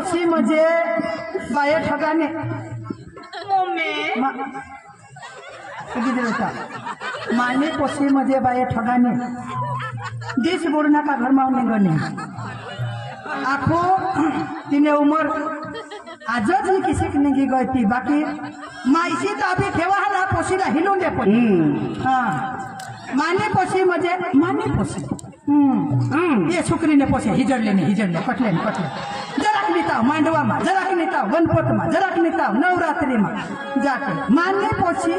पोशी म्हणजे बाया ठगाने माने पोशी म्हणजे बाया ठगाने दिस बोलना का घर मावने गने आखो तिने उमर आजच ही किसी की नहीं गई थी बाकी माईशी तो अभी ठेवा है ना पोशीला हिलून दे पण हाँ माने पोशी म्हणजे माने पोशी ये शुक्रीने पोसे हिजडले कटले जराक निताव मांडवा मा जराक निताव गणपत मा जराक निताव नवरात्री मा जाके माने पोसी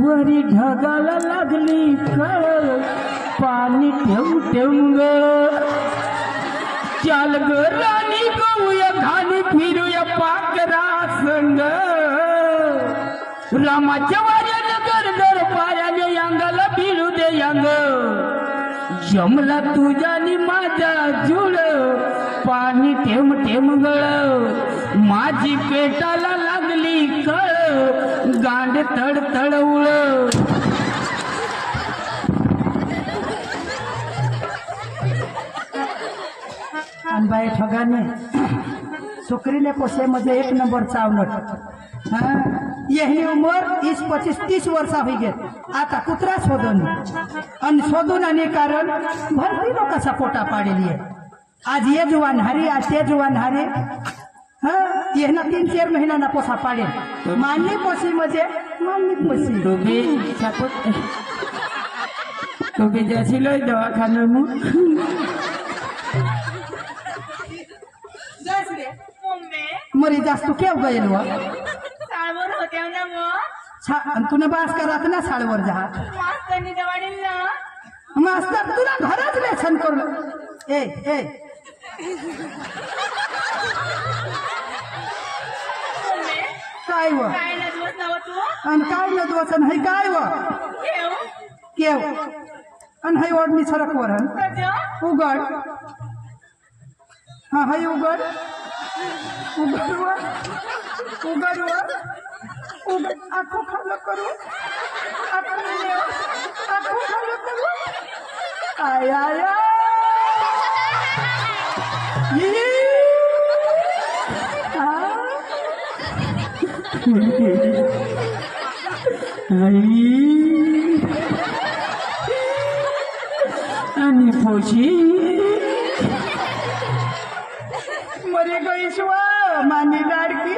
वरी ढगाला लागली कळ पाणी ठेव ग चाल ग राणी गऊया घाणी फिरूया पाकरा संग रामाच्या वाऱ्यानं गरगर पायाने अंगाला भिडू दे अंग जमला तुझ्यानी माझा जुळ पाणी ठेम गळ माझी पेटाला लागली कळ गांड तड उळ अनबाई ठगाने शुक्रीने पोसे मध्ये एक नंबर चावलट यही उमर 20-25-30 वर्ष हुई गे आता कुत्रा शोधून आणि कारण भरती लोकांचा पोटा पाडेली आहे आज ये जुवान हारी आज ते जुवान हारी ये ना 3-4 महीना ना पोसा पाडे मानली पोसी म्हणजे मानली पोसी तो भी जैसी लो दवाखाने में मरी जास्त केव गयेल साळवर होत्या ना मग तुला बास करत ना साळवर जा मास्तरनी दवाडील ना मास्तर तुला घरच लेसन करू ए काय व काय ना दिवस नाव तू आणि काय न दोसन है काय व केव आणि है ओढणी सरक वरण उघड हा है उघड आखो खालो करू आखो खालो करू आया आणि पोशी मरी गई शिवा मानी लाडकी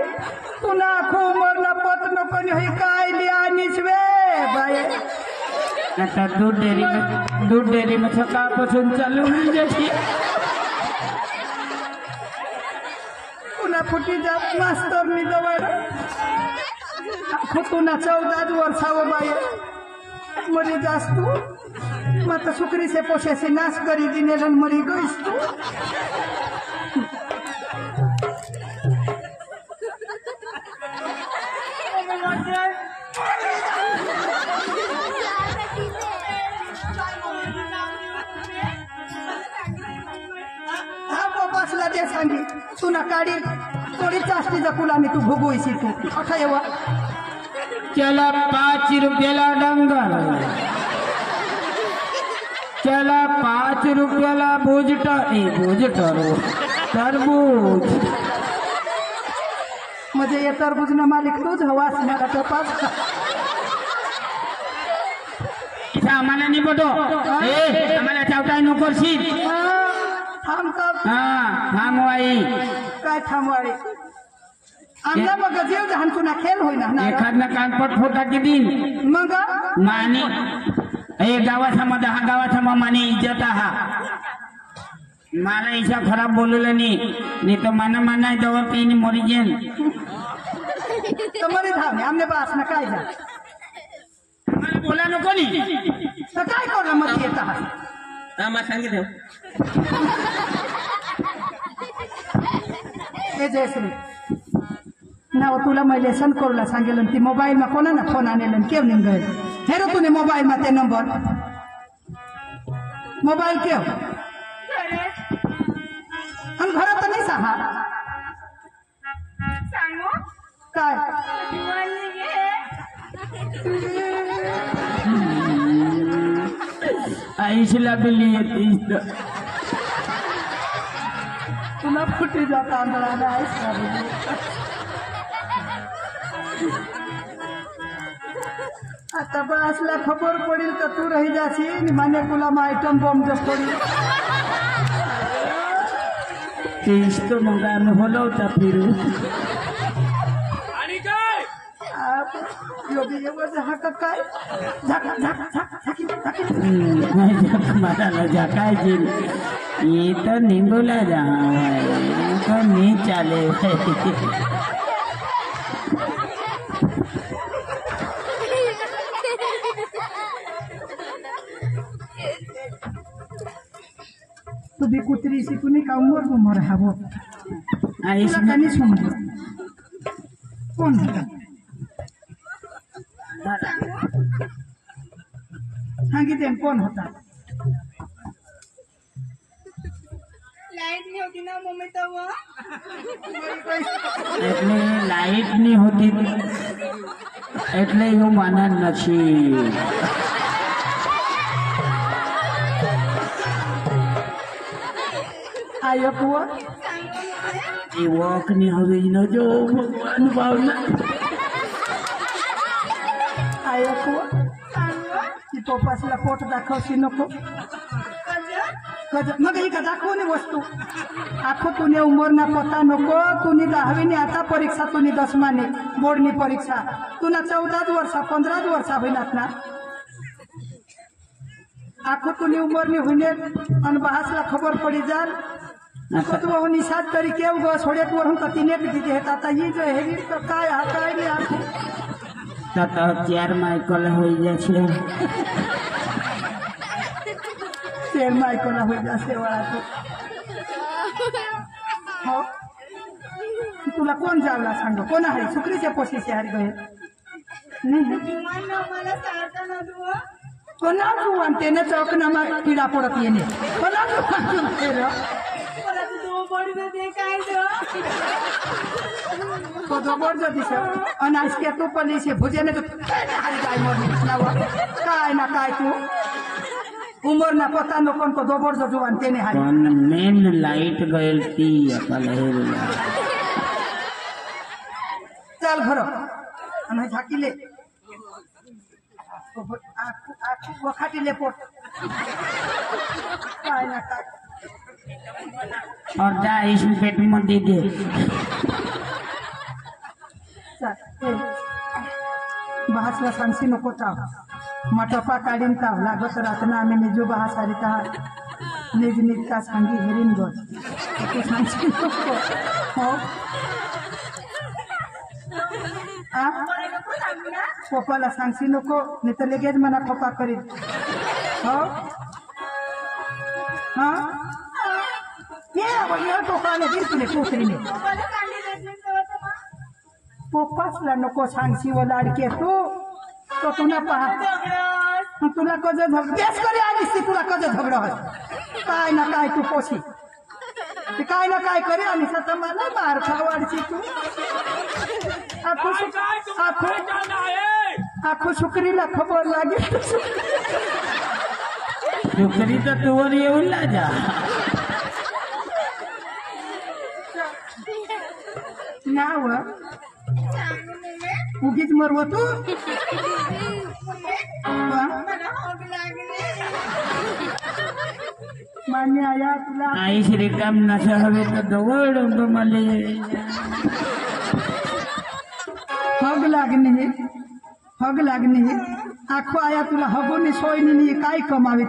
पुन्हा आखो उमरला पत नको हे काय लिहानीस वे बाय आता दूध डेअरी में सकाळपासून चालू होईल जाते पुन्हा फुटी जात मास्तरनी जवळ आखो पुन्हा 14 वर्षाव बाय मरी जास तू मत सुकरी से पोसे से नाश करी दिने मरी गईस तू दे सांगी तुला काढी थोडी चाष्टी जकुलाने तू भोगोयसी तू अठा येवा चला 5 रुपयाला डंगर चला 5 रुपयाला तरबूज म्हणजे ये तरबूज ना मालिक तूच हवास मला तपास आम्हाला नाही पटो आम्हाला चावताय नकोशी थांबवाई काय थांबवाई आमला मग जीव जहान तुला खेळ होईना एखादना कानपट फोटा की दिन मग माने हे गावासमा 10 गावासमा माने इज्जत हा मला ऐसा खराब बोलवलं नहीं तो माना दवा पीनी मरी जेन तो मरी धाम हमने पास ना काय जा मला बोला नको नी तर काय करू मग येता आम्हा सांगितलं हे जयश्री नाव तुला मैं लेसन करूला सांगेल ती मोबाईल में कोणा ना फोन आणेल केव निघ गए हेरो तूने मोबाईल में ते नंबर मोबाईल केव हम घरात नाही सहा सांगू काय आईशला बिली तुला फुटी जात आंधळाला आहेस का रे? आता बसला खबर पडेल तर तू रही जाशील माने तुला आयटम बॉम्ब जस पडेल तेच तो मग अनुभवला होता फिरू योगी हा का काय झाका झाका झाका झाकी झाकी मला झाकायची ये तो निंबूला जा तो नहीं चाले तू भी कुत्री सी कुनी का उमर हवो तुला कनी समज कोण होता सांगितले कोण होता लाईट नाही होती ना मम्मी तेव्हा એટલે લાઈટ ની હોતી એટલે હું માના નથી आयो कुआ એ વોક ની હવે ન જો ભગવાન ભાવના आयो कुआ ती पप्पासला पोट दाखवशी नको मग ही का दाखवणे वस्तू आखो तुने उमरना पता नको तुनी 10वी आता परीक्षा तुनी 10माने बोर्डनी परीक्षा तुला 14 वर्षा 15 वर्षा होईनात ना आखो तुनी उमरनी होईने आणि बहासला खबर पडी जाल तो हो निसाद तरी केव ग सोडेत वरून तर तिने दिजे हेत आता ही जो हेवी तो काय हा काय रे आखो तत 4 मायकल होई जाছে शेर मायकोला होई जासे वाळा हो तुला कोण जावला सांग कोण आहे सुक्रीच्या पोशीचे हरी गए नाही मला सांगता ना तू कोणा तू आणते ना चौकनामा किडा पडत येणे कोणा तू आणते रे मला तू बॉडी दे काय तो जबर जदी से अनाज के तू पलीसे भुजेने तो हरी गाय मोर नावा काय ना काय तू उमर ना पता नो कोण को दोबर जो जुवान तेने हारी पण मेन लाईट गयल ती आपला चल घर आणि झाकीले आखू वखाटीले पोट काय ना काय और जा इस पेट मध्ये दे चल बहासला सांगशी नको ताव मटपा काढीन ताव लागत रातना आम्ही निजू बहासारी ता निज निजता सांगी हेरीन गो तू सांगशी नको हो आ पप्पाला सांगशी नको नाही तर लगेच मला पप्पा करील हो हा ये टोकाने दिल तुले टोकरीने मला काढली देत नाही तेव्हा पप्पासला नको सांगशी व लाडके तू तो तुला पहा तुला कज झगड बेस करे आलीस ती तुला कज झगड काय ना काय तू पोशी ते काय ना काय करे आणि स्वतः मला मार खावाडची तू आखो शुक्रीला खबर लागेल शुक्री तर तुवर येऊन ला जा नाव उगीच मरव तू मान्य आया तुला आई श्रीकाम नशा हवे तर जवळ मले हग लागणे आखो आया तुला हगोनी सोयनी काय कमावी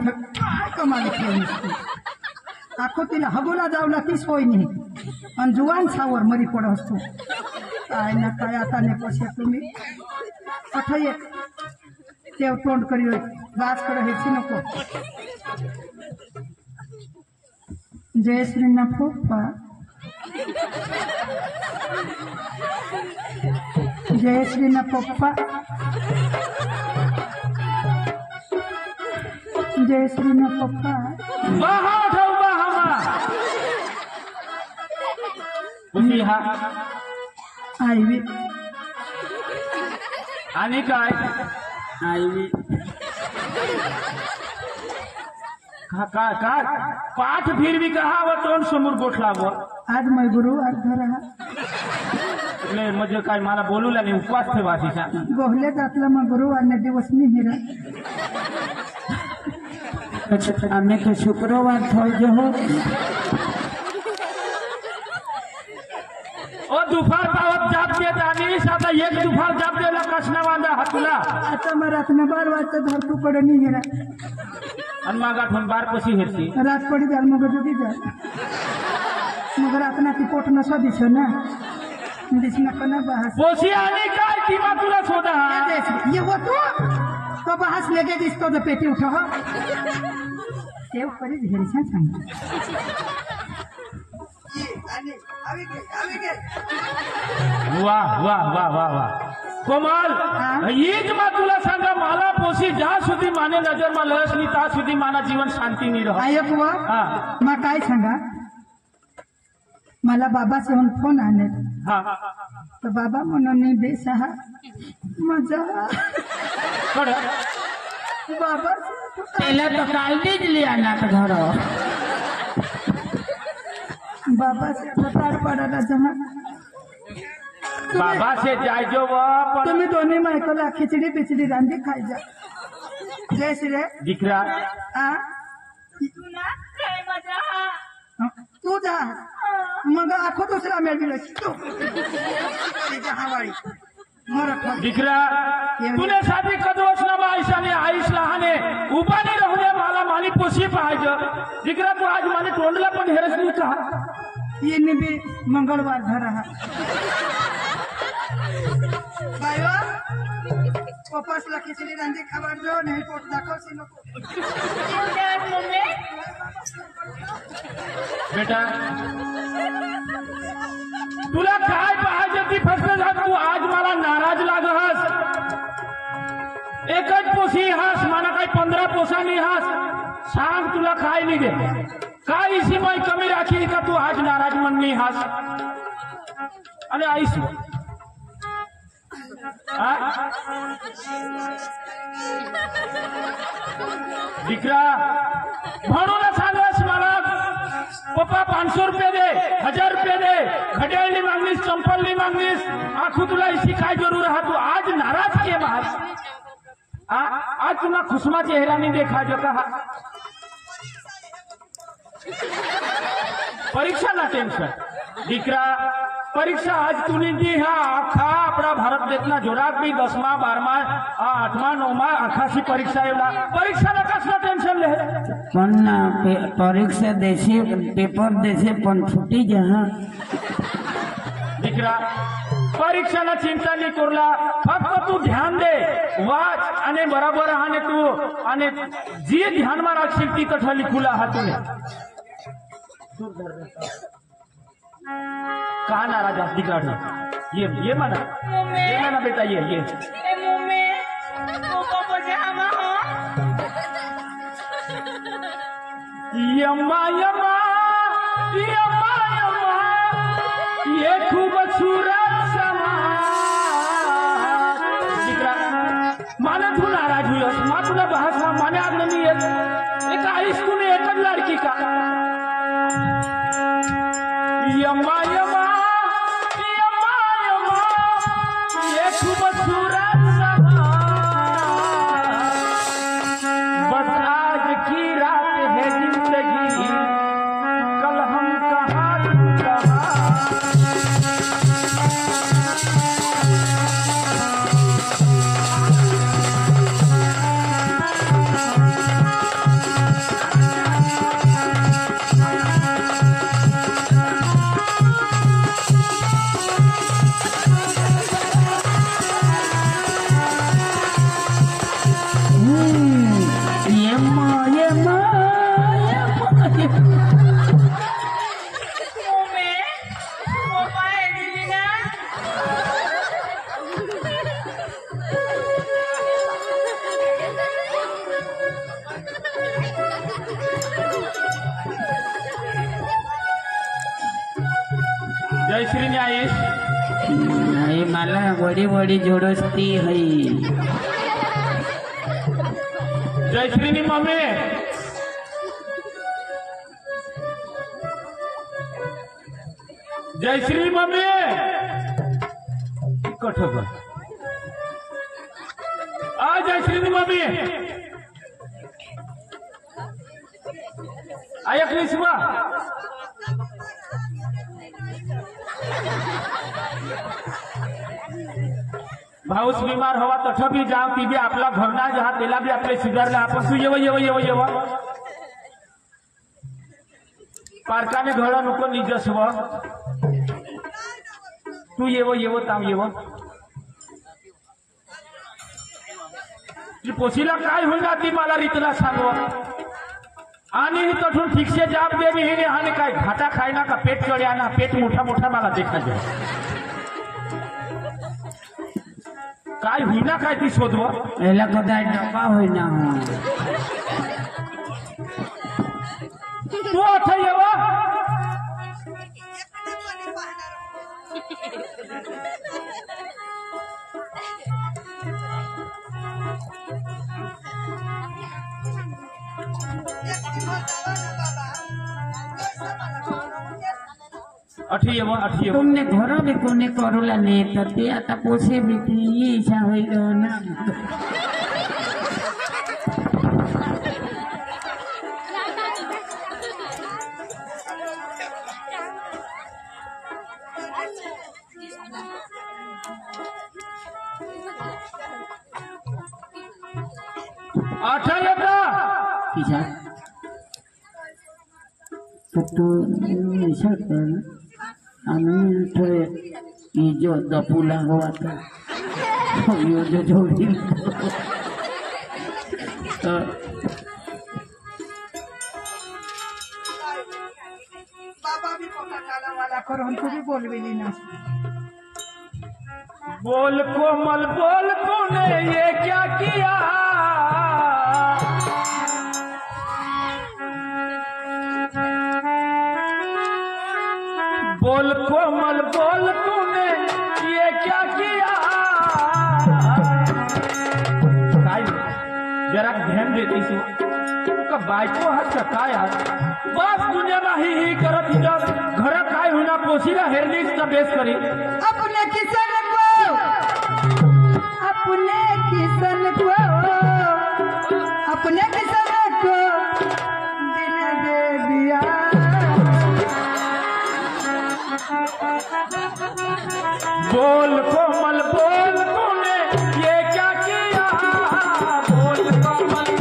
आखो तिला हगोला जावला ती सोय नाही आणि जुवान सावर मरी पड असतो काय ना काय आता ने पशे तुम्ही अठय तेव तोंड करी गाजकडे हेची नको जय श्री ना पप्पा जय श्री ना पप्पा जय श्री ना पप्पा बहा ठेव बहा कुठली हा आईवी आणि काय आईवी का पाठ फिरवी कहा व तोंड समोर गोठला व आज मैं गुरुवार धरा એટલે म्हणजे काय मला बोलूला नाही उपवास ठेवा तिचा गोहले जातला मग गुरुवारने दिवस नाही हिरा અમે તો શુક્રવાર થઈ ગયો ओ दुपार पावत जाप देत आणि आता एक दुपार जाप द्यायला कसना वांदा हातुला आता मग रात्र 12 वाजता धरतू पडे नाही हिरा आणि मग आठवण बार कशी हेरती रात पडी जाल मग जुदी जाल मग रातना ती पोट नसा दिसो ना दिसना कना बहास पोशी आणि काय किंवा तुला शोधा ये वो तो बहास लेके दिसतो तो पेटी उठो हो सेव करी घेरसा सांग वाह वाह वाह वाह वाह कोमल हीच मग तुला सांगा मला पोशी ज्या सुधी माने नजर मा लस नाही त्या सुधी माना जीवन शांती नाही राहत ऐक व हा मग काय सांगा मला बाबाचे फोन आले हा तर बाबा म्हणून मी बेसहा मजा कळ बाबा પેલા તો કાલથી જ લઈ આના તો ઘરો बाबा से तार पडायला जमा बाबा से जायजो व पण तुम्ही दोन्ही मायकोला खिचडी बिचडी रांधी खाय जा जय श्री दिकरा आ तू ना काय मजा तू जा मग आखो दुसरा मेळविला तू हवाळी मरत दिकरा तुने साधी कदवच ना आईशाने आईश लहाने उभा नाही राहू दे मला माली पोशी पाहायचं दिकरा तू आज मला तोंडला पण हेरस नाही का ये भी मंगळवार धरा बायवा पप्पासला खिचडी रांधी खाবার दो नाही पोट दाखवशी नको मम्मी बेटा तुला काय पाहायचं ती फक्त झाड तू आज मला नाराज लागहस एकच पोशी हास मला काही 15 पोसा नाही हास सांग तुला काय नाही दे काय इसी माई कमी राखी का तू आज नाराज मन नाही हास अरे आईस दिकरा म्हणून सांगस मला पप्पा 500 रुपये दे 1000 रुपये दे घड्याळनी मागणीस चंपलनी मागणीस आखू तुला इसी काय जरूर हा तू आज नाराज के महास आज तुला खुशमा चेहरा नहीं देखा जो कहा परीक्षा ना टेन्शन दिकरा परीक्षा आज तूने दी हा आखा आपला भारत देशना जोरात बी 10मा 12मा 8मा 9मा आखाशी परीक्षा एवढा परीक्षा ना कसला टेन्शन ले પણ પરીક્ષા દેશે પેપર દેશે પણ છૂટી જા दिकरा परीक्षाला चिंता नाही करला फक्त तू ध्यान दे वाच आणि बरोबर आणि तू आणि जी ध्यान मा राखशील ती कथा लिखुला हा तुने का नाराज आहे दिकरा ये मना बेटा ये मम्मी पप्पा पजे हमा हो यम्मा यम्मा यम्मा यम्मा ये खूबसूरत समा दिकरा माने तू नाराज हुईस मा तुला भाषा माने आज नाही येत एक आईस तूने एकच लड़की का यम्मा यम्मा यम्मा यम्मा ये खूबसूरत समा बस आज की रात है जिंदगी कल हम कहाँ मम्मी पप्पा है दीदी ना जय श्री न्यायेश नाही मला वडी वडी जोडस्ती हई जय श्री मम्मी जयश्री मम्मी कठ आ जयश्री मम्मी आया कृष्णा भाऊस बीमार हवा तठ भी जाव ती बी आपला घरना जहा तेला बी आपले सुधारला आपण तू येव पारकाने घड नको निजस्व तू येव ताव येव पोशीला काय होईना ती मला रीतला सांगव आणि तठून ठीकसे जाब दे ही आणि काय घाटा खायना का पेट चढ्या ना पेट मोठा मोठा मला देखा जाय काय होईना काय ती शोधव एला कदाय डबा होईना तू अठ येव अठी तुमने घरों में कोने करोला ने तते आता पोसे बेटी ये इच्छा होई ना अठा येता किसा तो ऐसा कर आम्ही थोडे ये जो दपुला हुआ था यो जो जोड़ी बाबा भी पका काला वाला करो हमको भी बोल भी लेना बोल कोमल बोल तूने ये क्या किया बोल कोमल बोल तूने ये क्या किया जरा ध्यान देती का बायको हात काय हात बस दुनिया ही करत जब घर काय होना पोशीला हेरलीच तर बेस करी अपने किसन को अपने किसन को अपने किसन को दिल दे दिया बोल कोमल बोल तूने ये क्या किया बोल कोमल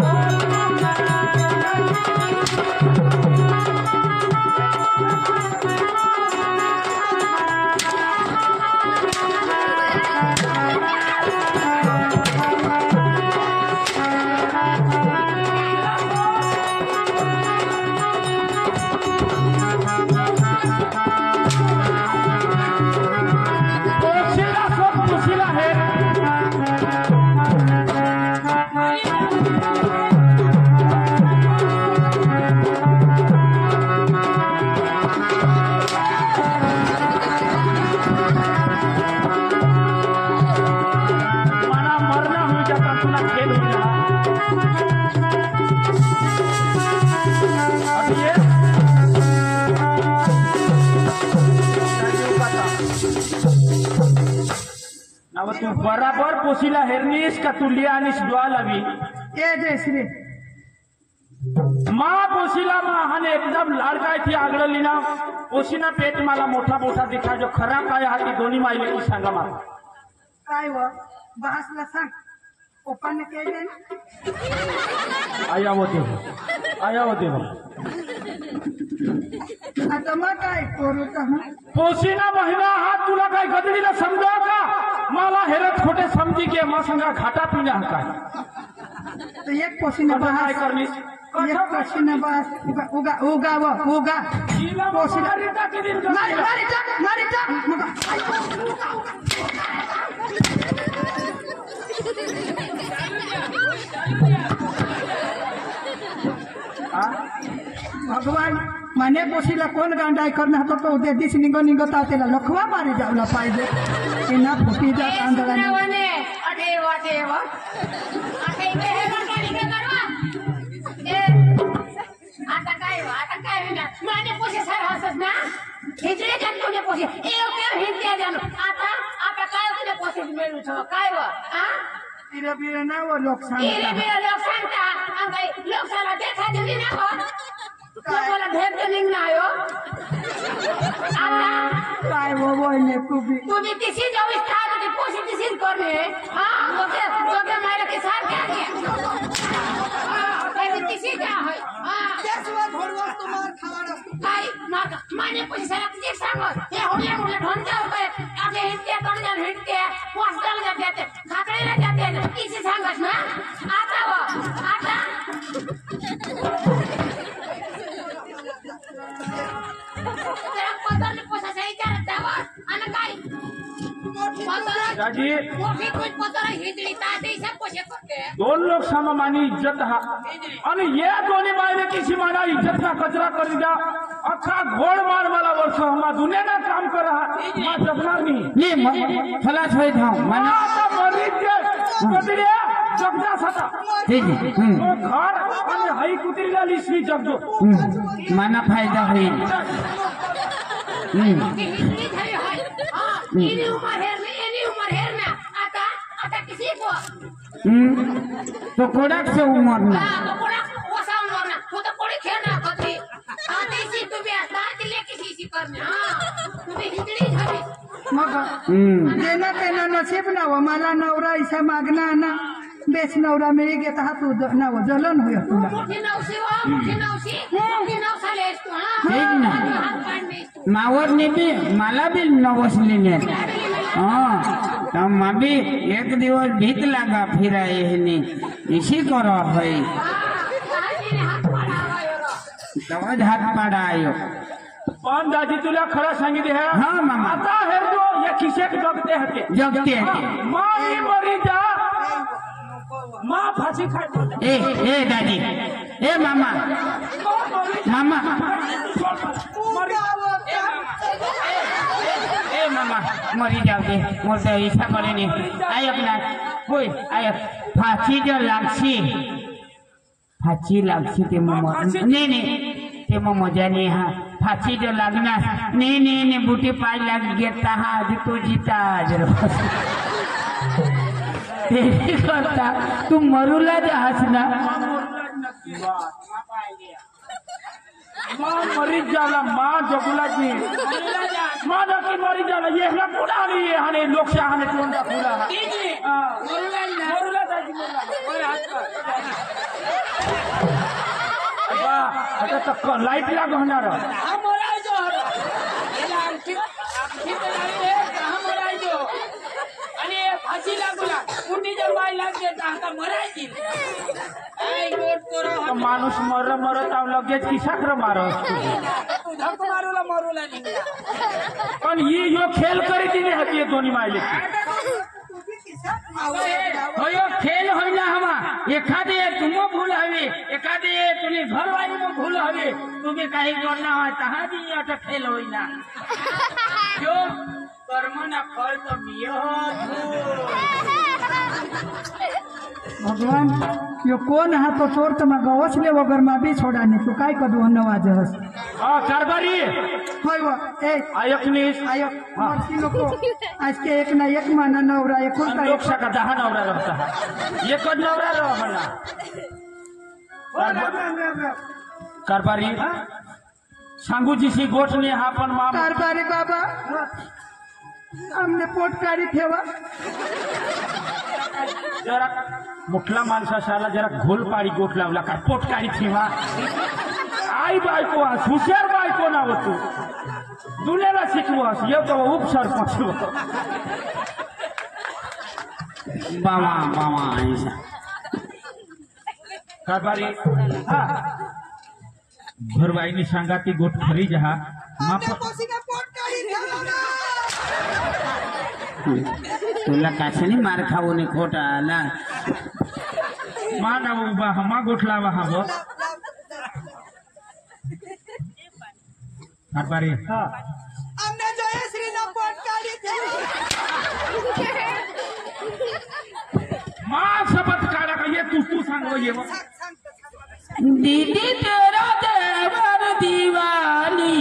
तू बराबर पोशीला हेरनीस का तू लिया आणि द्वा लावी ए जयश्री माँ पोशीला माँ हाने एकदम लाडकाय थी आगळली ना पोशीना पेट मला मोठा मोठा दिखा जो खरा काय हाती दोन्ही मायले की सांगा मला काय व बहासला सांग ओपन केले आया होते आता मग काय करू तर पोशीना महिना हा तुला काय गदडीला समजा का मला हेरत खोटे समजी के मा संगा घाटा पिण्या काय तो एक पोशीने काय बहास करणी एक पोशीने बहास उगा पोशीला मारी टाक भगवान माने पोशीला कोण गांडाय करणार तो उद्या दिस निघता त्याला लखवा मारी जावला पाहिजे की ना फुटी जा तांदळाने आता काय माझे पोसे सर हसत ना पोसी हिंदी जानु आता काय तुझ्या पोसीत मिळू छ काय व तिरे बिरे ना वो लोक इले बिरे लोक सांगता अंगाई लोकसाला देखा दिली ना हो लोकाला भेट देलिंग ना आयो आता काय वो बोलने तुम्ही तिशी जाऊ इच्छा तुझी पोसी तिशीच करणे हां ओके मारे के साथ क्या काय तिशी क्या है त्याशिवाय घोडवस तुम्हाला खाणार असतो काय माने पोसी साला तिची सांग हे होले ढोन जाऊ काय आगे हिंदे कोण जान हिंदे पोस्टल जाते खाकळीला जाते तिशी सांगस ना आता व आता पतर पोसा सही चार दावा आणि काय राजी मोठी कोण पतर हिंदडी ताते सब पोसे करते दोन लोक सममानी इज्जत हा आणि ये दोन्ही मायने किसी माना इज्जत का कचरा कर दिया अख्खा घोड मार वाला वर्ष हमा दुनिया ना काम कर रहा मा जगणार नहीं नहीं खलास होई था माना आता मरीज के बदलिया जगदा सता जी जी तो घर आणि हाई कुत्रीला लिसवी जगदो माना फायदा होईल हिंदडी झाली हाय इनी उमर हेर ना आता किसी को तो कोडाक से उमर ना तो कोडा ओसा उमर ना तो कोडी खेळना कधी आते सी तुम्ही आता दिले किसी करणे तुम्ही हिंदडी झाली मग देना तेना नसीब ना वो मला नवरा ऐसा मागना ना बेस नवरा मिळी घेत हा तू नव जलन होय तुला मोठी नवसा लेस तू ठीक ना हात काढणे मावर ने भी मला भी नवसली ने हाँ माँ भी एक दिवस भीत लगा फिर आए इसी करो भाई तवज हात पाडा आयो पण दादी तुला खरं सांगितले है हाँ मामा आता हेर दो या किसे जगते हके जगते हैं माँ ही मरी जा माँ फांसी खाए ए दादी ए मामा मामा ए मामा मरी जाओ दे मोर तो ऐसा करे नहीं आय अपना कोई आय फांसी जो फांसी लागसी ते मम नहीं ते मम मजा नहीं हा फांसी जो लागना नहीं बूटी पाय लाग घेता हा आधी तो जीता आज ते करता तू मरूला जास ना माँ मरीज जाला माँ जगुला जी माँ नक्की मरीज जाला ये ना कुड़ा नहीं है हने लोक से हने टोंडा खुला मरुला जाजी मरुला वाह आता तक लाइट लाग होणार फाशी लागला कुंडी जर बाई लागते आता मरायची माणूस मरत लगेच की साखर मारत धक्क मारूला निघला पण ही यो खेळ करी तिने हती दोन्ही मायले हो खेल होइना हमा एखादे तुम भूल हवे एखादे तुम्ही घरवाली में भूल हवे तुम्ही काही करना है तहा भी अट खेल होइना जो कर्म ना फल तो मियो भगवान यो कोण हा तो चोर तर मग गवसले वगर मा बी छोडा नाही तू काय करू नवाज हस हाँ कारभारी होय व ए आयकनीस आयो मरती नको आज के एक ना एक माना नवरा एक होता लोकशा का 10 नवरा रहता है एक नवरा रह मला कारभारी सांगू जिसी गोठ ने हा पण माम कारभारी बाबा हमने पोटकारी ठेवा जरा मुठला माणसाशाला जरा घोल पाडी गोठ लावला का पोटकारी ठेवा आई बायको हुशार बायको ना होतो दुलेला शिकवस येतो उपसरपंच बाबा बाबा ऐसा कारभारी हा घरवाईनी सांगा ती गोठ खरी जहा माप तुला काशनी मार खाऊ ने खोटा आला मा ना उभा हमा गोठलावा हवं कारभारी हमने जयश्री ना पोटकारी मां शपथ काढा का ये तू सांगो ये दीदी तेरा देवर दीवानी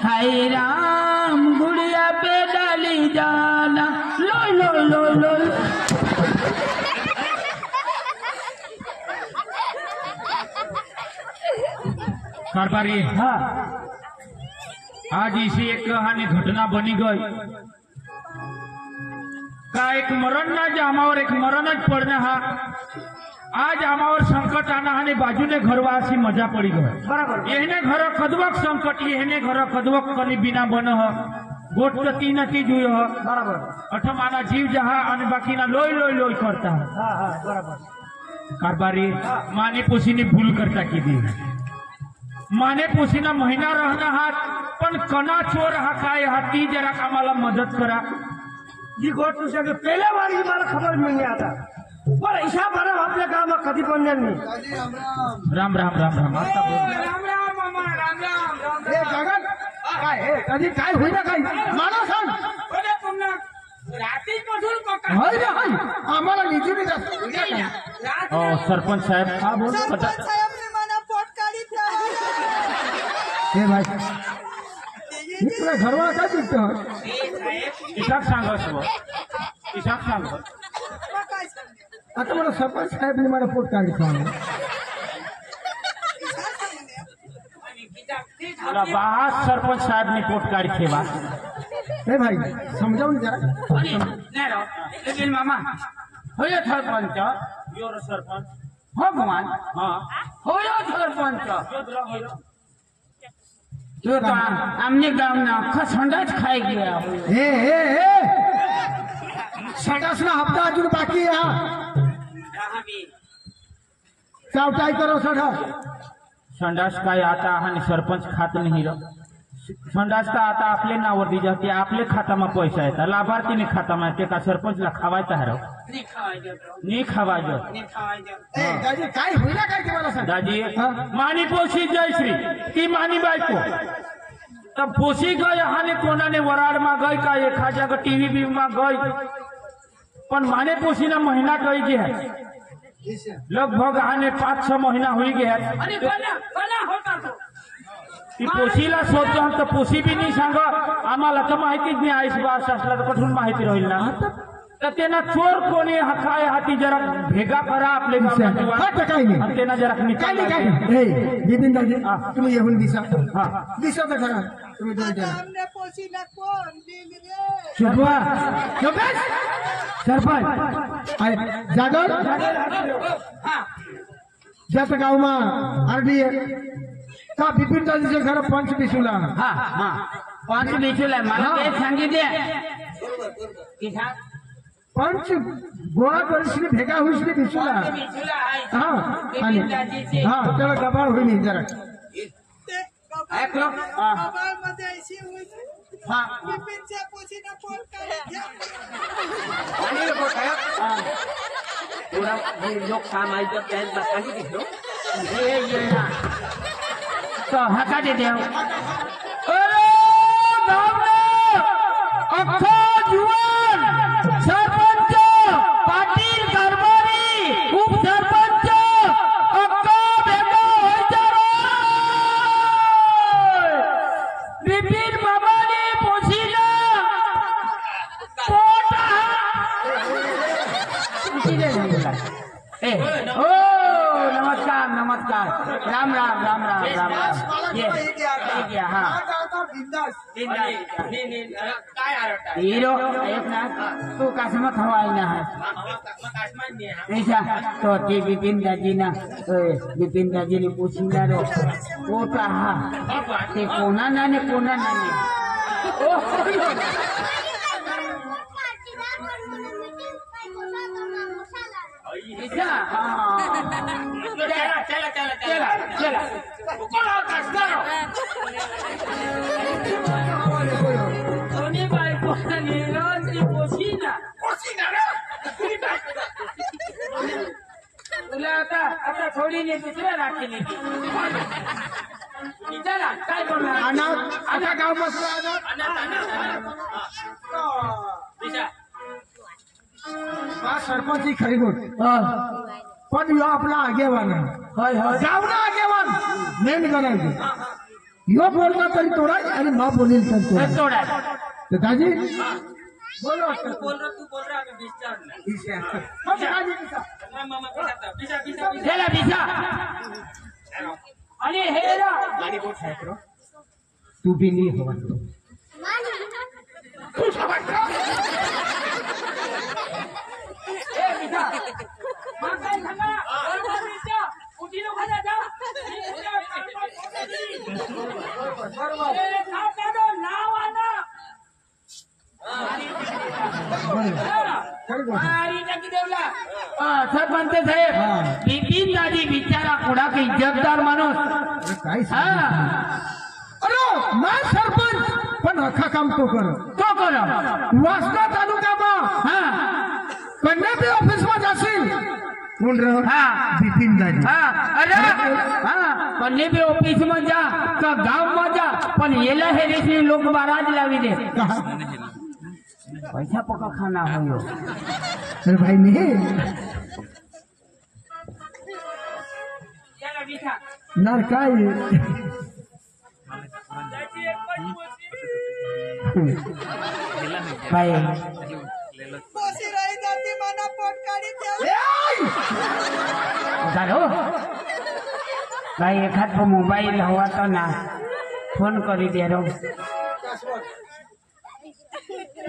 हाय राम लो कारभारी हाँ आज इसी एक कहानी घटना बनी गई का एक मरण ना जे आम्हावर एक मरणच पडणं हा आज आम्हावर संकट आणा आणि बाजूने घरवासी मजा पडी गई बराबर येहने घर कदवक संकट येहने घर कदवक कनी बिना बन गोट तो तीन तीज हुई बराबर अठमाना जीव जहा आणि बाकीना लोय लोय लोय करता हाँ हाँ बराबर कारभारी माने पोसीने भूल करता की दी माने पोसीना महिना रहना हात पण कना चोर हा काय हा ती जरा आम्हाला मदत करा जी गोष्ट तुझ्या पहिल्या वारी मला खबर मिळली आता पण हिशा भरा आपल्या गावात कधी पण नाही राम राम राम राम आता बोल राम राम मामा राम राम हे जगन काय हे कधी काय होईना काय मला सांग रात्रीपासून हाय रे हाय आम्हाला निजून जात सरपंच साहेब हा बोल सरपंच साहेबने मला पोट काढीत हे भाई इकडे घरवा काय दिसतो इशाक सांगा इशाक सांगा आता मला सरपंच साहेबने मला पोट काढित मला बाहा सरपंच साहेब ने पोट काढी ठेवा हे भाई समजावून जरा लेकिन मामा हो या सरपंच योर सरपंच हो भगवान हाँ हो या सरपंच योद्रा जो तो आमने गाँव ना अख्खा संडास खाई गया हे संडासना हप्ता अजून बाकी आहे हा चावटाई करो सढा संडास काय आता आणि सरपंच खात नाही संडास का आता आपले नावर दी जाते आपले खाता में पैसा येता लाभार्थी ने खाता में ते का सरपंचला खावायचा हरव नी खावायचं दाजी काय होईल काय ते मला सांग दाजी मानी पोशी जयश्री ती मानी बायको तब पोशी गई हाने कोणाने वराड में गई का एखा जगह टीवी भी में गई पण माने पोशी ना महीना गई जे है लगभग हाने 5-6 महीना हुई गया अरे बना होता तो ती पोशीला शोधतो तर पोशी बी नाही सांग आम्हाला तर माहितीच नाही आईस बास असला तर कुठून माहिती राहील ना तर त्यांना चोर कोणी हा काय हाती जरा भेगा करा आपले काही नाही त्यांना जरा काय नाही काय नाही बिपिन दाजी तुम्ही येऊन दिसा दिसा तर खरा तुम्ही दोन जण आमने पोशीला कोण दिली रे शुभवा सरपंच जाधव ज्याच गावમાં आरडी का बिपिन दाजीचे घर पंच बिसुला हाँ हाँ पांच बेचूला मला ते सांगितले पंच गोळा करून भेगा होईल बिसुला हा आणि हा त्याला गबाळ होईल जरा ते एक लोक कबाल मध्ये ऐशी हुई हाँ बिपिनच्या पोशीला पोट काढीत पूरा लोग सामाजिक त्यांना सांगितलं ये ना तो हका दे देव अरे अख्खा जुवान सरपंच पाटील कारभारी उपसरपंच अख्खा भेगा व्हायचा बिपिन बाबाने पोशीला ओ नमस्कार नमस्कार राम राम राम राम राम राम ये हाँ हीरो एक ना तू कासमत हवाई ना है ऐसा तो ती बिपिन दाजी ना बिपिन दाजी ने पूछी ना रो पोटा हा ते कोणा नाने चला कोणी बायको तुला आता थोडी नाही दुसऱ्या राखी नाही चला काय बोलणार आता गाव बसला सरपंच ही खरी गोष्ट पण यो आपला आगेवान गावना आगेवान मेन करायचं यो बोलला तरी तोडा आणि न बोलेल तर तोडा थोडा तर दाजी बोलो तू बोल रहा मैं विचार चला बिसा आणि हे ना तू भी नहीं हवा ए बिसा मग काय सांगा बिसा उठी नको जा नाव आना सरपंच साहेब बिपिन दादी बिचारा कुडा का इज्जतदार माणूस अरे मैं सरपंच पण अखा काम तो कर वासना तालुक्याમાં कन्या बी ऑफिस में जाशील कोण रे बिपिन दादी अरे कन्या बी ऑफिस में जा का गांव में जा पण येला हे रेसनी लोक महाराज लावी दे पैसा पका खाना हो अरे भाई नहीं नर काय काय पोसी रही जाती मना पोट काढी ठेव झालो काय एखाद मोबाईल हवा तो ना फोन करी दे रो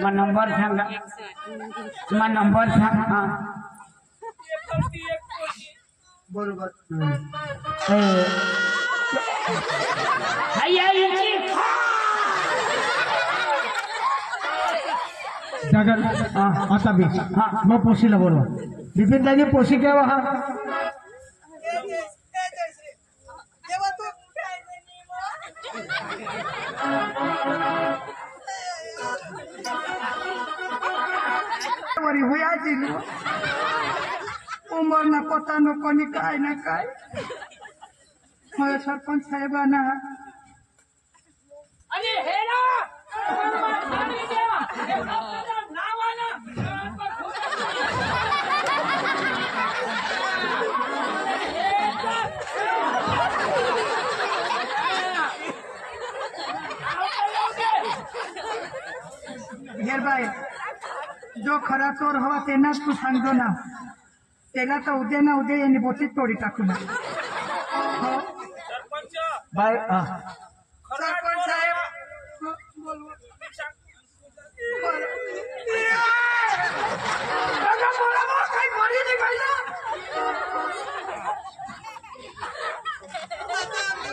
मग नंबर सांगा मग नंबर सांगा बरोबर जगन आता भी मग पोशीला बोलवा बिपिन दादी पोशी केव्हा हा जेव्हा तू खायचं वरी हुयाची उमर ना पता न कोणी काय ना काय माझ्या सरपंच साहेबांना अरे हे ना बाई जो खरा चोर हवा तेनाच तू सांगतो ना त्याला तर उद्या ना उद्या यांनी बोटीत तोडी टाकू ना बाय सरपंच साहेब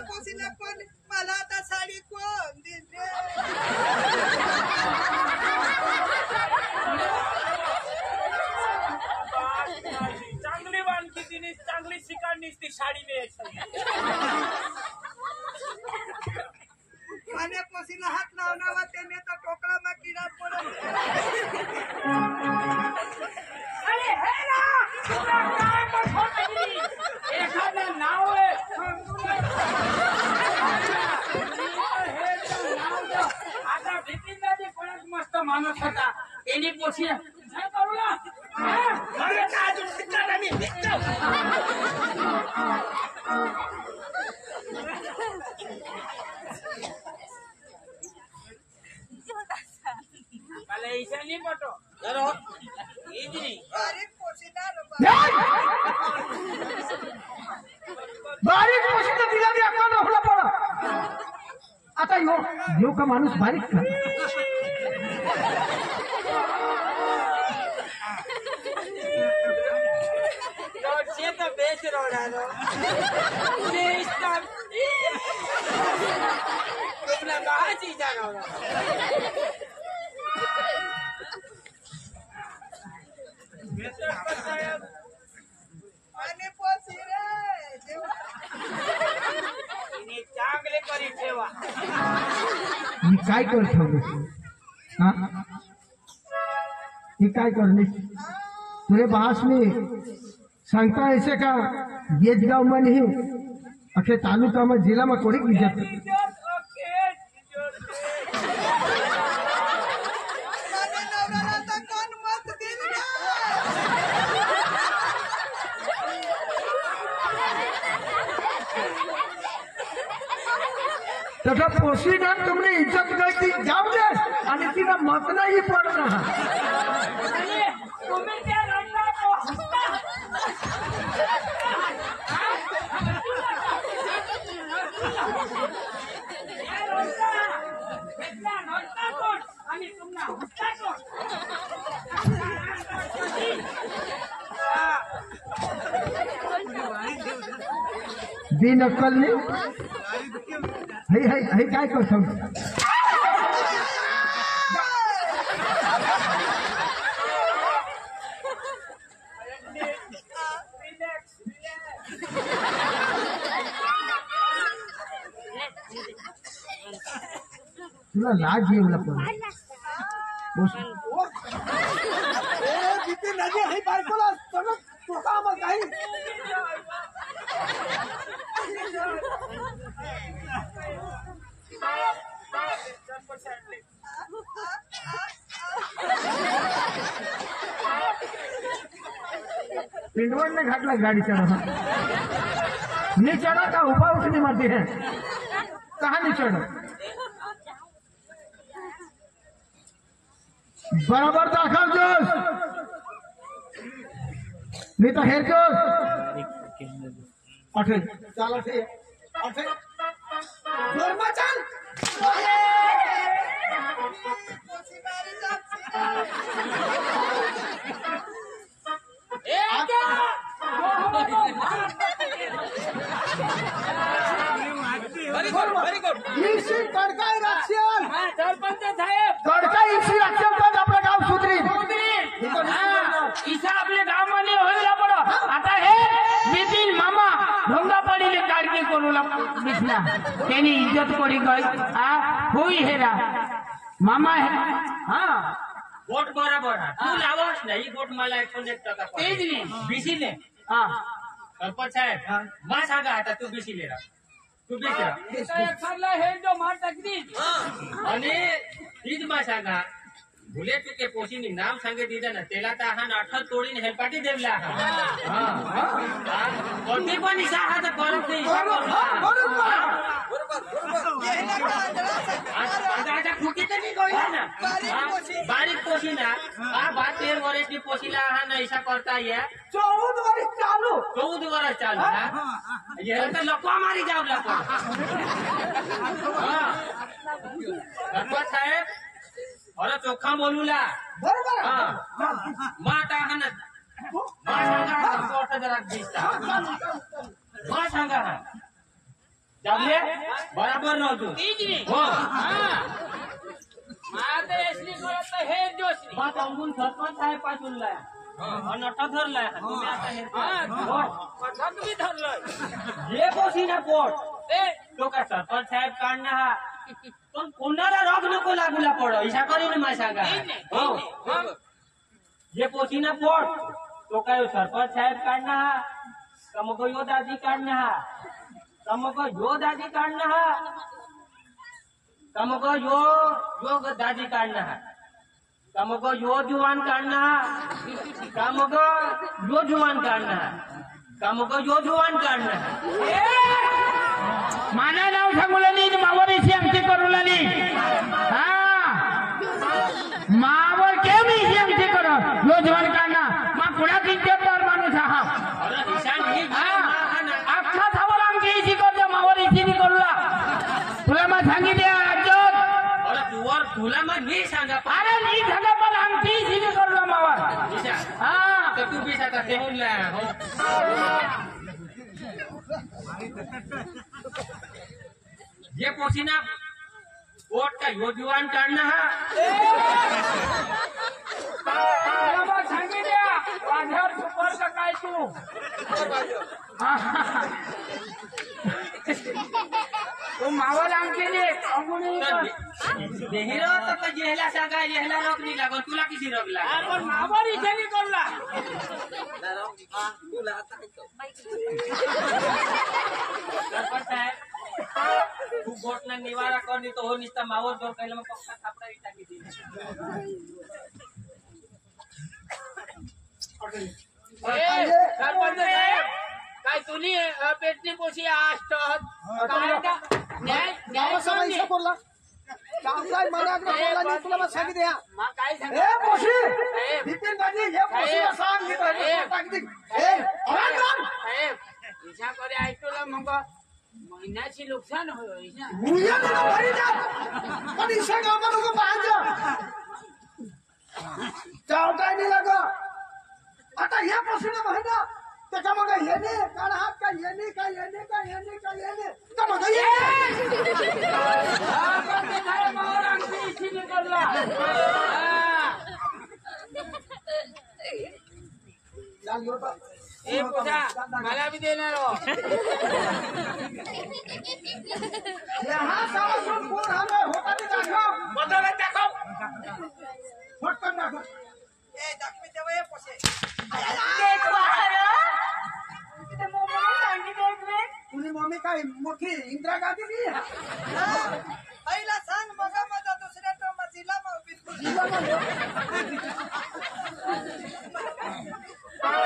पोसीला कोण मला आता साडी कोण दिली चांगली बांधली तिने चांगली शिकाडली ती साडी न्यायची आणि पोसीला हात लावणार त्याने तर टोकळा मग किडा पडत अरे हे ना तुला काय पाठवली एखादं नाव आहे आता बिपिन दादी कोणाच मस्त माणूस होता त्यांनी पोशी करू ना मला ऐसा नहीं पटो अरे पोसीला बारीक पोशी तर तिला बी अक्कल नसला पडा आता यो का माणूस बारीक का तो बेच रहा तुमने कहा चीज जाना आणि पोसी रे चांगले करी ठेवा मी काय कर ठेवलं हा मी काय करणे तुझे बास में सांगता ऐसे का येज गांव में नहीं अखे तालुका में जिला में कोई इज्जत माझ्या नवऱ्याला तर कोण मत दिलं तथा पोसी ना तुमने इज्जत गई जाओ दे आणि तिला मत नाही पडलं तुम्ही त्या रडला तो. आणि तुम्हाला हुसका कोण? दिन अक्कल नाही हे काय करतो तुला लाज येऊ लागतो पिंडवण ने घाटला गाड़ी चढ़ा नहीं चढ़ा था ऊपर उठनी मरती है कहा नहीं चढ़ा बराबर दाखल जोश नहीं तो हेर जोश अठे चल अठे अठे जोर में चल सरपंच साहेब तडका इसी अक्षर तर आपलं गाव सुधरी इथं आपल्या गावामध्ये व्हायला पडो आता हे बिपिन मामा ढोंगा पडीले काढके करू बिसला त्यांनी इज्जत कोणी गई होई हेरा मामा है हाँ वोट बराबर है तू लावस नहीं वोट मला 101 टका तेज नहीं बीसी ने हाँ सरपंच साहेब मा सांगा आता तू बीसी ले तू बीसी ठरला हे जो मार टाकली आणि हीच मा सांगा भुले चुके पोशीनी नाम सांगे दिलं ना त्याला तर हा अठ्ठल तोडीने हेलपाटी देवला कोणती पण इशा हा तर करत नाही आता खुटी तर नाही गोळी ना बारीक पोशी ना हा 13 वर्षची पोशीला हा ना इशा करता ये 14 वर्ष चालू ना ये तर लपवा मारी जाऊ लागतो सरपंच साहेब अरे चोखा बोलूला बरोबर माटा हा ना मा सांगा जरा दिसता मा सांगा जमले बराबर नव्हतो हो माझं एसली करत हे जोशी मा सांगून सरपंच साहेब पासून लाय नटा धरलाय तुम्ही आता हे तुम्ही धरलं जे पोशी ना पोट तो का सरपंच साहेब काढणं हा पण कोणाला रोग नको लागूला पडो इशा करीन मा सांगा हो जे पोशी ना पोट तो काय सरपंच साहेब काढणं हा कमको यो दादी काढणं हा कमको यो दादी काढणं हा कमको यो दादी काढणं हा कमको यो जुवान काढणं हा कमको यो जुवान काढणं हा कमको यो जुवान काढणं माना नाव सांगूला नाही मावरीशी आमची करूला नाही हा मावर केम इशी आमची करो यो जवान काढणं मा कुणा किंचतर माणूस हा अख्खा थावला आमची इशी करतो मावर इशी नाही करूला तुला मग सांगितले राज्यात तुला मग मी सांगा अरे नाही झालं पण आमची इशी नाही करूला मावर हा तर तू बी आता देऊन हो जे पोशीना पोट का यो जुवान काढणं हा सांगितल्या माझ्यावर सुपर का काय तू तू मावल आमकेले देहिरो तर जेहला सांगा जेहला रोग नाही लागल तुला किती रोग लागला पण मावर इथे नाही करला सरपंच साहेब तू बोट ना निवारा करनी तो हो निस्ता मावर जोर कैला मग पक्का थापडा टाकी दी सरपंच साहेब काय तुम्ही पेटणी पोशी असतात काय न्याय न्याय चांगला मनाकडे बोलला नाही तुला मग सांगितलं या. मग काय सांग ए पोशी नितीन गांधी हे पोशीला सांग मी टाकते साहेब हिशा करे ऐकलं मग महिन्याची नुकसान होईल ना मुया ना भरी जा पण इसे गावा लोक बांध चावताय नाही लाग आता हे पोशीला महिना त्याच्यामध्ये येणे काढ हात का येणे का येणे का येणे का येणे त्यामध्ये मला बी देणार हो यहाँ सावसून कोण हमें होता ते दाखव बदल दाखव फटकन दाखव ए दाखवी देवा हे पोसे तुझी मम्मी काय मोठी इंदिरा गांधी ती आईला सांग मगा माझा दुसऱ्या टोमा जिल्हा मग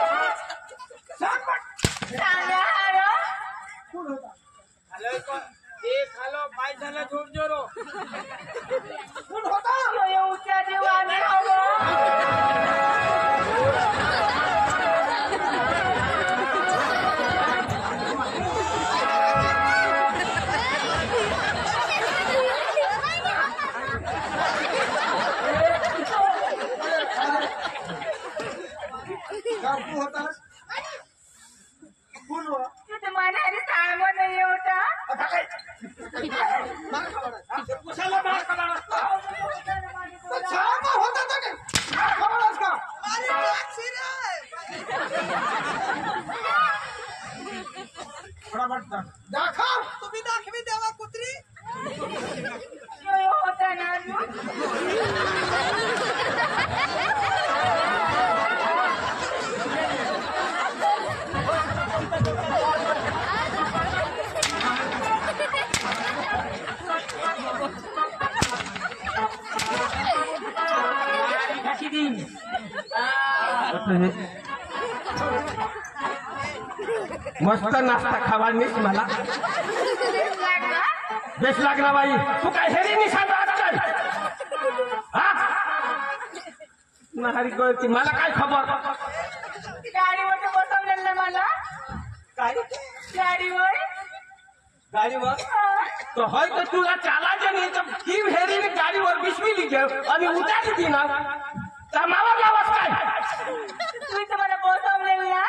सांग पण कोण होता हॅलो एक हॅलो पाय झाला जोर जोरो कोण होता तू होतास कोण होता मार खावाडा कुशाला मार खाला छामा होता तर काय खावाडास का अरे टॅक्सी रे फटाफट दाखव तुम्ही दाखवी देवा कुत्री मस्त नाश्ता खावानीस मला बेस लागला बाई तू काय हेरी निशाण आजकाल हा नारी कळती मला काय खबर गाडीवर बसवलेलं मला काय गाडीवर गाडीवर तो होय तर तुला चालायचं नाही तर ती हेरीने गाडीवर बिस्मिली घे आणि उतारी ती ना तर मावा गावात काय तुम्ही तुम्हाला बसवलेलं ना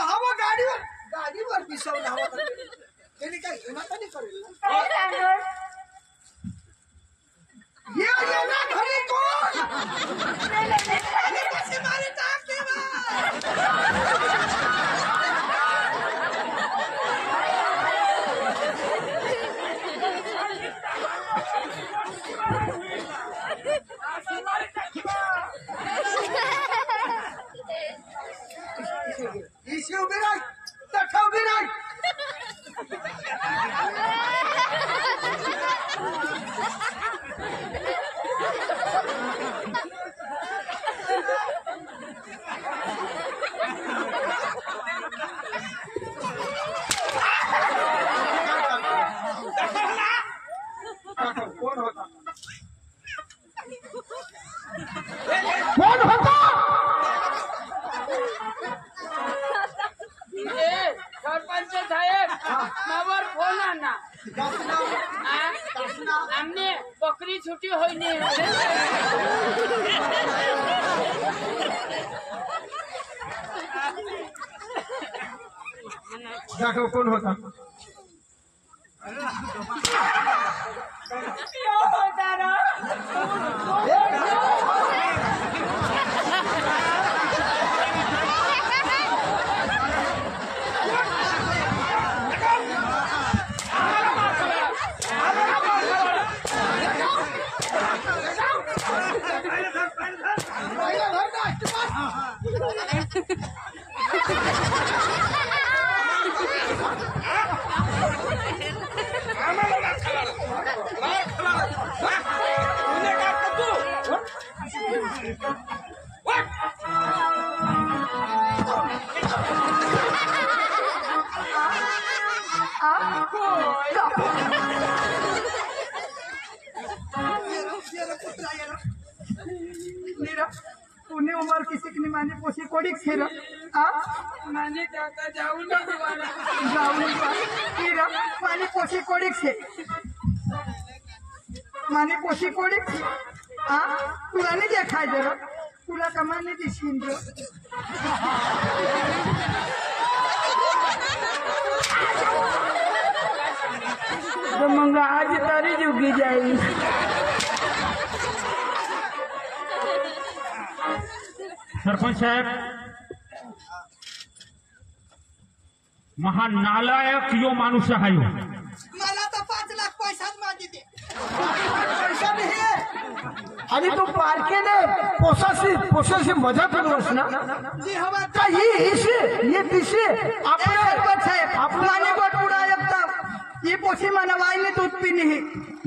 हवा गाडीवर बिसवला हवा त्यांनी काय हिमातानी करेल ना काय सांगत ये ना घरी कोण अरे कशी मारी टाक देवा इशी उभी राह तठा उभी राह कोण होता कोण होता सरपंच साहेब मावर फोन आणा आमने बकरी छुट्टी होईनी दाखव कोण होता आ नीरा तूने उमर किसी की माने पोसी कोड़ी खेरा आ माने काका जाऊ ना तुम्हाला जाऊन नीरा माने पोसी कोड़ी छे माने पोसी कोड़ी आ तुला नहीं देखाय जरा तुला कमाने दिसीन जो तो मग आज तरी जुगी जाईल सरपंच साहेब महानालायक यो माणूस आहे ह्यो. मला तर 5 लाख पैसाच मागिते पैसा नाही आणि तू पारकेने पोसाशी मजा करूस ना जी हवा का ये दिशे माने गोट पुरा एकता ये पोसी मना वाईने दूध पी नाही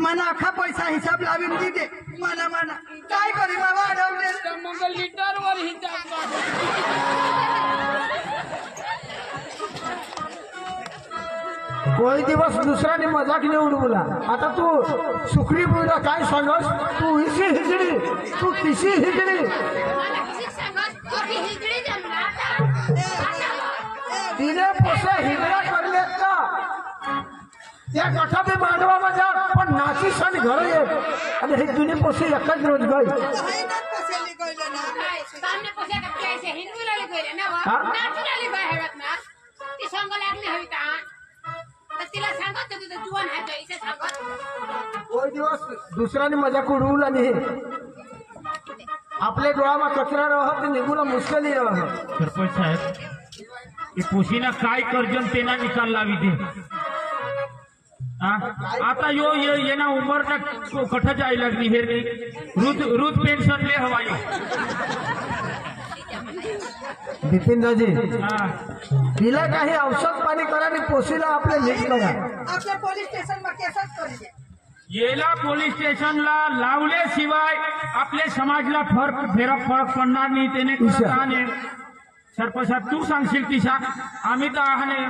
मना अख्खा पैसा हिसाब लावून दे मना काय करी बाबा अडवले तर मग लिटरवर हिसाब कोई दिवस दुसऱ्याने मजाक नेऊन बोला आता तू सुखरी बोला काय सांगस तू इशी हिजडी तू तिशी हिजडी मला किती सांगत की हिजडी जमला आता तिने पोसे हिजडा करलेत का त्या गठा बी मांडवा मजा पण नाची सण घर ये आणि हे जुने पोसे एकच रोज गई सामने पोसे का कैसे हिंदू लाली कोई ना वो हाँ? नॅचरली बाहेरत ना ती संग लागली हवी ता तर तिला सांगत होती तर जुवान आहे तो इथे सांगत कोई दिवस दुसऱ्याने मजाक उडवू नाही आपल्या डोळ्यामा कचरा राहत निघून मुश्किल राहत सरपंच साहेब हे पोशीना काय कर्जन तेना निकाल लावी दे हा? आता यो ये ना उमर ना कठ जाय लागली हेर नाही रुद पेन्शन ले हवा यो. बिपिन राजे हा. तिला काही औषध पाणी करा आणि पोशीला आपले नीट करा आपल्या पोलीस स्टेशन मा केसच करू येला पोलीस स्टेशनला लावल्याशिवाय आपल्या समाजला फरक पडणार नाही त्याने करत आहे. सरपंच साहेब तू सांगशील तिशा आम्ही तर आहाने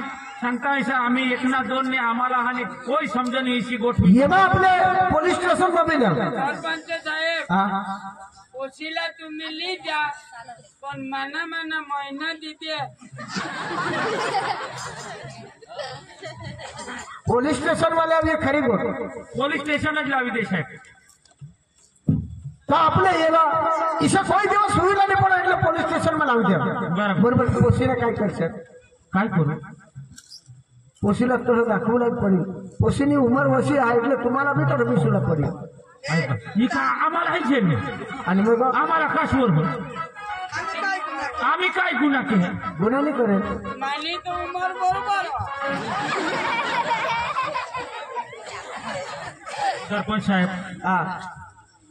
सांगता आम्ही 1 ना 2 ने आम्हाला हाने कोई समजन इसी गोठ ये बा आपले पोलीस स्टेशन मध्ये जा सरपंच साहेब हा? पोशीला तुम्ही ली जा पण मना महिना देते पोलीस स्टेशन वाले ये खरी गोष्ट पोलीस स्टेशनच लावी दे साहेब. तर आपले येला इशा कोई दिवस होईल आणि पण એટલે પોલીસ સ્ટેશનમાં લાવી દે बरोबर. બરોબર પોસીને काय કરશે काय करू पोसीला तर दाखवलं पडेल पोसीनी उमर वशी आहे એટલે तुम्हाला बी तर विसुला पडेल ऐका. ही का आम्हाला आहे झेल आणि मग आम्हाला काशवर हो आम्ही काय गुन्हा केला गुन्हा नाही करेल माली तो उमर बरोबर सरपंच साहेब हा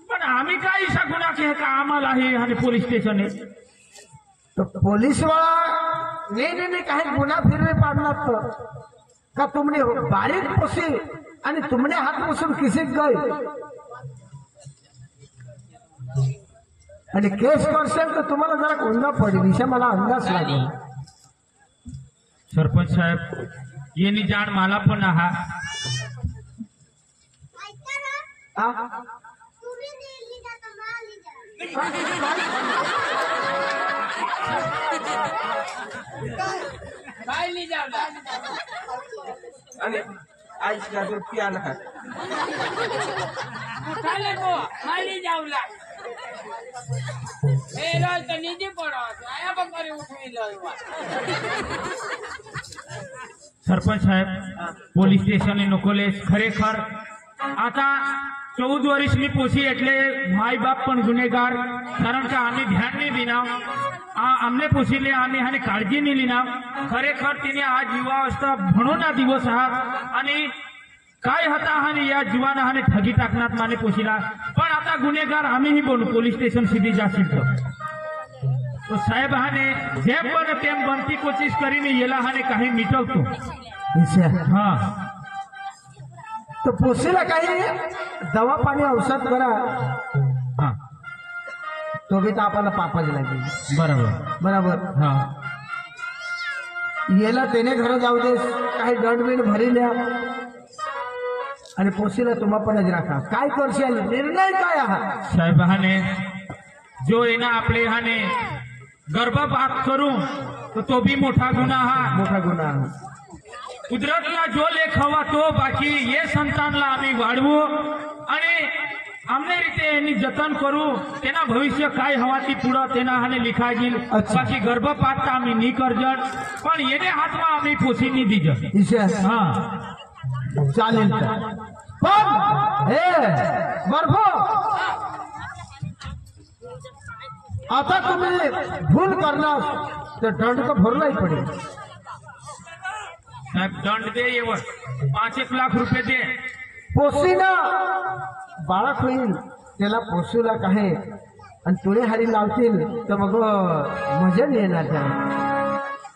पण आम्ही काय असा गुन्हा केला का आम्हाला हे आणि पोलीस स्टेशन आहे तो पोलीस वाला नाही काही गुन्हा फिरवे पाडणार तर का तुमने बारीक पोसी आणि तुमने हात पोसून किसीत गए आणि केस करसेल तर तुम्हाला जरा गोंधळ पडेल विषय मला अंदाज लागेल सरपंच साहेब ये जाण मला पण आहात हा? काय ली जावला आणि आईच गाजर पियाला का उठाले को माली जावला ए रोज तो नीचे पड़ो आया बकरी उठवी लो सरपंच साहेब पोलीस स्टेशन नकोले खरेखर आता 14 वर्ष मी पोसी એટલે माय बाप पण गुन्हेगार कारण का आम्ही ध्यान नाही दिना आमने पोसीले आम्ही हाने काळजी नाही लिना खरेखर तिने आज युवावस्था म्हणून हा दिवस आहात आणि काय होता हाने या जीवाना हाने ठगी टाकणार माने पोसीला पण आता गुन्हेगार आम्हीही बनू पोलीस स्टेशन सीधी जाशील तो साहेब हाने जेम पण तेम बनती कोशिश करीने येला हाने काही मिटवतो हा तो पोसीला काही दवा पाणी औषध करा हा तो बी तर आपल्याला पापाच लागेल बरोबर बरोबर हा याला त्याने घर जाऊ दे काही दंडबिंड भरी द्या आणि पोसीला तुम्हा पण राखा काय करशाल निर्णय काय आहात साहेबाने जो आहे ना आपले ह्याने गर्भपात करू तो भी मोठा गुन्हा हा. मोठा गुन्हा. कुदरतला जो लेख हवा तो बाकी ये संतानला आम्ही वाढवू आणि आमने रीते यांनी जतन करू. तेना भविष्य काय हवा ती पुढं तेना हाने लिखा येईल. अच्छा. बाकी गर्भपात तर आम्ही नाही करजण पण येणे हातमा आम्ही पोसी नाही दिजन. इशे हा चालेल. पण हे बर्फो आता तुम्ही भूल करणार तर दंड तर भरलाही पडेल. दंड दे येवर 5-1 लाख रुपये दे. पोसीना बाळक होईल त्याला पोसूला काय आणि तुळे हारी लावतील तर मग मजा नाही येणार त्याला.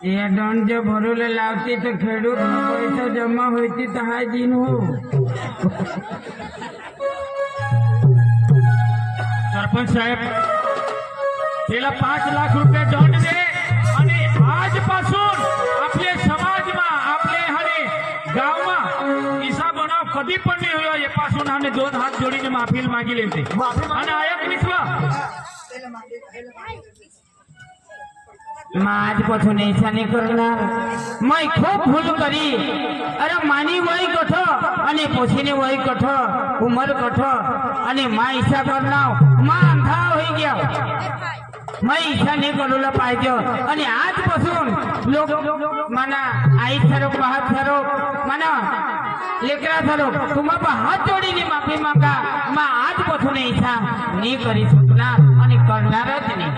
ये दंड जो भरूले लावती तो खेडूत पैसा जमा होती तो हाय दिन हो. सरपंच साहेब त्याला 5 लाख रुपये दंड दे आणि आजपासून आपले समाजमा आपले हाने गावमा इसा बनाव कधी पण नाही होयो. यापासून हाने 2 हात जोडीने माफी मागी लेते आणि आयक विश्वा आजपासून ऐसा नहीं करणार. मैं खूब भूल करी. अरे मानी वही कठ आणि पोसीने वही कठ उमर कठ आणि मा ईसा करणार मा अंधा हो गया. मैं ईसा नहीं करूला पाहिजे आणि आजपासून लोक मना आई ठरोक बाहत ठरोक मना लेकरा ठरोक तुम्हाला हात जोडीने माफी मागा. मा आजपासून ईसा नहीं करी शकणार आणि करणारच नाही.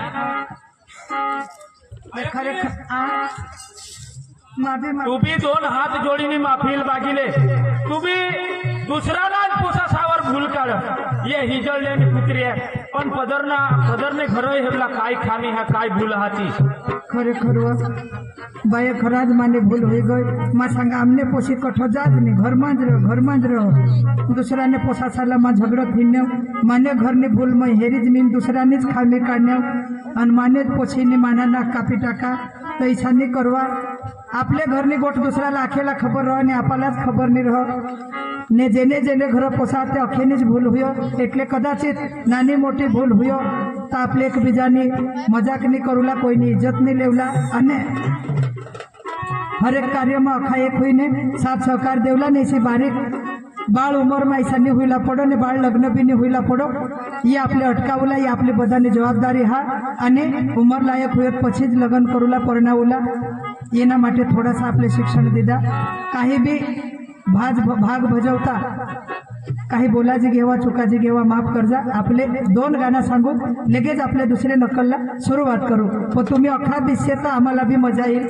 खरेखर माफी माग. तू भी 2 हात जोडीने माफी मागिले. तू भी दुसऱ्याला पोसासावर भूल काढ. ये हिजळले कुत्रे पण पदरने घर हेबला काय खामी हा काय भूल हाती. खरेखर बाय खराज माने भूल हो गई. माँ संगा हमने पोसी कठो जात नहीं घर मांज रहो दूसरा ने पोसा साला माँ झगड़ा फिरने माने घर ने भूल में हेरीज नीन दूसरा ने खामी काढणे आणि माने पोसी ने माना ना कापी टाका तर ऐसा नहीं करवा. आपले घर ने गोट दुसऱ्याला आखेला खबर रहो ने आपलाच खबर नहीं रहो ने जेने जेने घर पोसा ते अखेनीच भूल हुयो. એટલે કદાચિત નાની મોટી ભૂલ હુયો તો આપણે એકબીજાની મજાક નહીં કરુલા કોઈની ઇજ્જત નહીં લેવલા અને હરેક કાર્યમાં અખા એક હોઈને સાથ સહકાર દેવલા ને એસી બારીક બાળ ઉંમરમાં ऐसा नहीं हुईला पडो ने बाळ लग्न बी नहीं हुईला पडो. ये आपले अटकावला ये आपली बधानी जवाबदारी हा અને ઉંમર લાયક હોય પછી જ લગ્ન કરુલા પરણાવલા. એના માટે થોડાસા આપણે શિક્ષણ દીધા. काही बी भाग भजवता काही बोलाजी घेवा चुकाजी घेवा माफ करजा. आपले 2 गाणं सांगू लगेच आपले दुसरे नकलला सुरुवात करू. पण तुम्ही अख्खा दिसते तर आम्हाला बी मजा येईल.